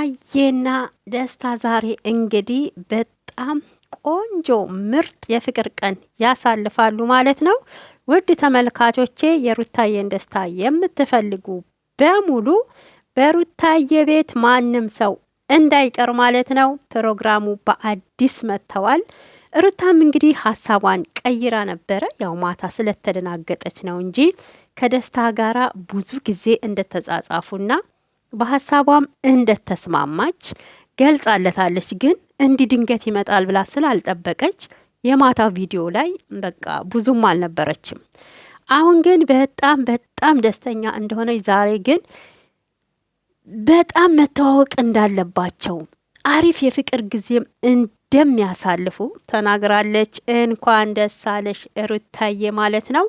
ሩታዬና ደስታ ዛሬ እንግዲህ በጣም ቆንጆ ምርጥ የፍቅር ቀን ያሳልፋሉ ማለት ነው። ውድ ተመልካቾቼ የሩታዬን ደስታ የምትፈልጉ በሙሉ በሩታዬ ቤት ማንም ሰው እንዳይቀር ማለት ነው። ፕሮግራሙ በአዲስ መጥተዋል። ሩታም እንግዲህ ሀሳቧን ቀይራ ነበረ። ያው ማታ ስለተደናገጠች ነው እንጂ ከደስታ ጋራ ብዙ ጊዜ እንደተጻጻፉና በሀሳቧም እንደተስማማች ገልጻለታለች። ግን እንዲህ ድንገት ይመጣል ብላ ስላልጠበቀች የማታው ቪዲዮ ላይ በቃ ብዙም አልነበረችም። አሁን ግን በጣም ደስተኛ እንደሆነች፣ ዛሬ ግን በጣም መተዋወቅ እንዳለባቸው አሪፍ የፍቅር ጊዜም እንደሚያሳልፉ ተናግራለች። እንኳን ደስ አለሽ ሩታዬ ማለት ነው።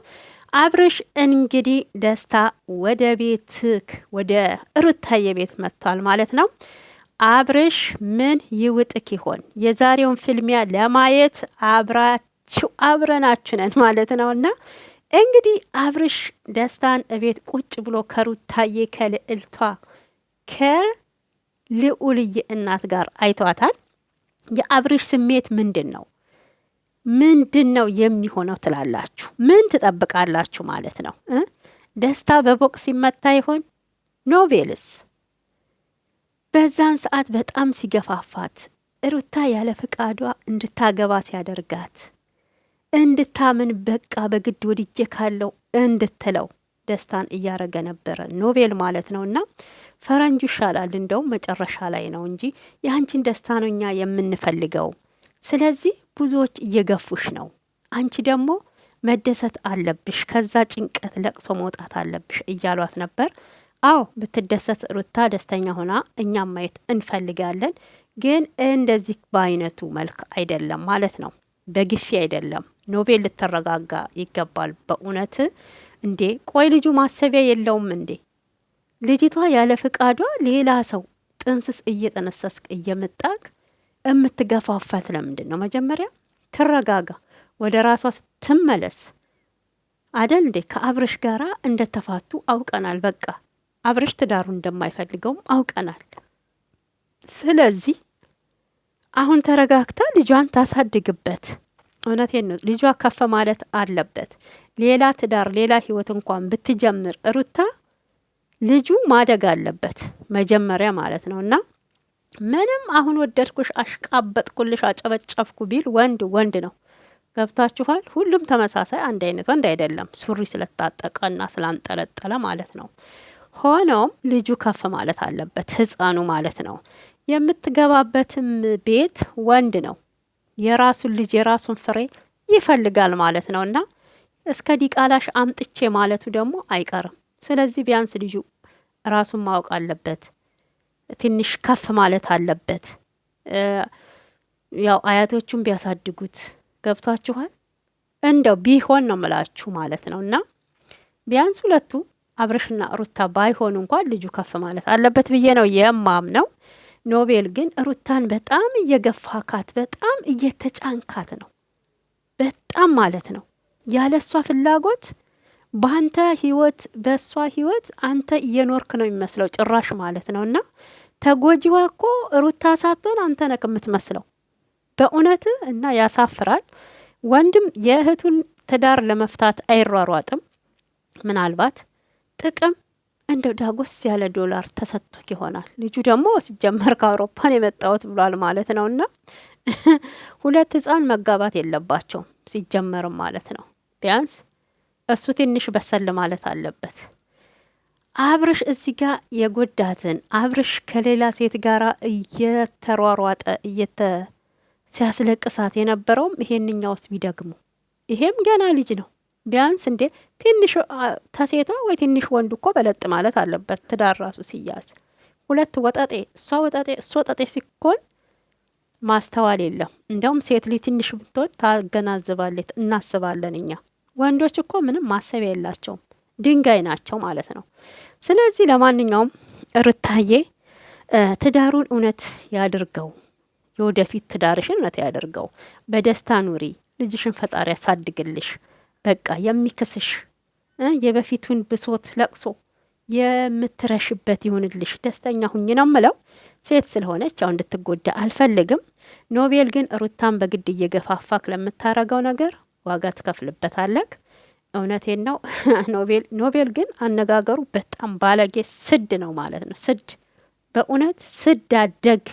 አብርሽ እንግዲህ ደስታ ወደ ቤትክ ወደ ሩታዬ ቤት መጥቷል ማለት ነው። አብርሽ ምን ይውጥክ ይሆን? የዛሬውን ፊልሚያ ለማየት አብረናችሁ ነን ማለት ነውና እንግዲህ አብርሽ ደስታን እቤት ቁጭ ብሎ ከሩታዬ ከልዕልቷ ከልዑልዬ እናት ጋር አይቷታል። የአብርሽ ስሜት ምንድን ነው? ምንድን ነው የሚሆነው ትላላችሁ? ምን ትጠብቃላችሁ ማለት ነው? ደስታ በቦክስ ሲመታ ይሆን? ኖቬልስ በዛን ሰዓት በጣም ሲገፋፋት ሩታ ያለ ፍቃዷ እንድታገባ ሲያደርጋት እንድታምን በቃ በግድ ወድጄ ካለው እንድትለው ደስታን እያረገ ነበረ ኖቬል ማለት ነውና ፈረንጁ ይሻላል እንደውም መጨረሻ ላይ ነው እንጂ የአንቺን ደስታ ነው እኛ የምንፈልገው። ስለዚህ ብዙዎች እየገፉሽ ነው። አንቺ ደግሞ መደሰት አለብሽ፣ ከዛ ጭንቀት ለቅሶ መውጣት አለብሽ እያሏት ነበር። አዎ ብትደሰት ሩታ ደስተኛ ሆና እኛም ማየት እንፈልጋለን። ግን እንደዚህ በአይነቱ መልክ አይደለም ማለት ነው፣ በግፊ አይደለም። ኖቤል ልትረጋጋ ይገባል። በእውነት እንዴ ቆይ ልጁ ማሰቢያ የለውም እንዴ? ልጅቷ ያለ ፍቃዷ ሌላ ሰው ጥንስስ እየጠነሰስክ እየመጣክ የምትገፋፋት ለምንድን ነው? መጀመሪያ ትረጋጋ፣ ወደ ራሷ ስትመለስ አደል እንዴ? ከአብርሽ ጋራ እንደተፋቱ አውቀናል። በቃ አብርሽ ትዳሩ እንደማይፈልገውም አውቀናል። ስለዚህ አሁን ተረጋግታ ልጇን ታሳድግበት። እውነቴን ነው፣ ልጇ ከፍ ማለት አለበት። ሌላ ትዳር ሌላ ህይወት እንኳን ብትጀምር ሩታ ልጁ ማደግ አለበት መጀመሪያ ማለት ነው። እና ምንም አሁን ወደድኩሽ፣ አሽቃበጥኩልሽ፣ አጨበጨብኩ ቢል ወንድ ነው። ገብታችኋል? ሁሉም ተመሳሳይ አንድ አይነት ወንድ አይደለም፣ ሱሪ ስለታጠቀና ስላንጠለጠለ ማለት ነው። ሆኖም ልጁ ከፍ ማለት አለበት፣ ህፃኑ ማለት ነው። የምትገባበትም ቤት ወንድ ነው። የራሱን ልጅ የራሱን ፍሬ ይፈልጋል ማለት ነው። እና እስከ ዲቃላሽ አምጥቼ ማለቱ ደግሞ አይቀርም። ስለዚህ ቢያንስ ልጁ ራሱን ማወቅ አለበት፣ ትንሽ ከፍ ማለት አለበት። ያው አያቶቹን ቢያሳድጉት ገብቷችኋል? እንደው ቢሆን ነው ምላችሁ ማለት ነው። እና ቢያንስ ሁለቱ አብርሽና ሩታ ባይሆኑ እንኳን ልጁ ከፍ ማለት አለበት ብዬ ነው የማምነው። ኖቤል ግን ሩታን በጣም እየገፋካት፣ በጣም እየተጫንካት ነው። በጣም ማለት ነው ያለሷ ፍላጎት በአንተ ህይወት በእሷ ህይወት አንተ እየኖርክ ነው የሚመስለው ጭራሽ ማለት ነው። እና ተጎጂዋ እኮ ሩታ ሳትሆን አንተ ነክ የምትመስለው በእውነት። እና ያሳፍራል። ወንድም የእህቱን ትዳር ለመፍታት አይሯሯጥም። ምናልባት ጥቅም እንደ ዳጎስ ያለ ዶላር ተሰጥቶክ ይሆናል። ልጁ ደግሞ ሲጀመር ከአውሮፓን የመጣሁት ብሏል ማለት ነው። እና ሁለት ህፃን መጋባት የለባቸውም ሲጀመርም ማለት ነው። ቢያንስ እሱ ትንሽ በሰል ማለት አለበት። አብርሽ እዚህ ጋር የጎዳትን አብርሽ ከሌላ ሴት ጋራ እየተሯሯጠ ሲያስለቅሳት የነበረውም ይሄንኛውስ ቢደግሙ፣ ይሄም ገና ልጅ ነው። ቢያንስ እንዴ ትንሽ ተሴቷ ወይ ትንሽ ወንዱ እኮ በለጥ ማለት አለበት። ትዳር ራሱ ሲያዝ ሁለት ወጠጤ፣ እሷ ወጠጤ እሱ ወጠጤ ሲኮን ማስተዋል የለም። እንደውም ሴት ልጅ ትንሽ ብትሆን ታገናዝባለች እናስባለን እኛ። ወንዶች እኮ ምንም ማሰቢያ የላቸውም፣ ድንጋይ ናቸው ማለት ነው። ስለዚህ ለማንኛውም ሩታዬ ትዳሩን እውነት ያድርገው፣ የወደፊት ትዳርሽን እውነት ያድርገው። በደስታ ኑሪ፣ ልጅሽን ፈጣሪ ያሳድግልሽ። በቃ የሚክስሽ የበፊቱን ብሶት ለቅሶ የምትረሽበት ይሁንልሽ፣ ደስተኛ ሁኝ ነው ምለው። ሴት ስለሆነች ያው እንድትጎዳ አልፈልግም። ኖቤል ግን ሩታን በግድ እየገፋፋክ ለምታረገው ነገር ዋጋ ትከፍልበታለክ። እውነቴን ነው። ኖቤል ግን አነጋገሩ በጣም ባለጌ ስድ ነው ማለት ነው። ስድ በእውነት ስድ አደግ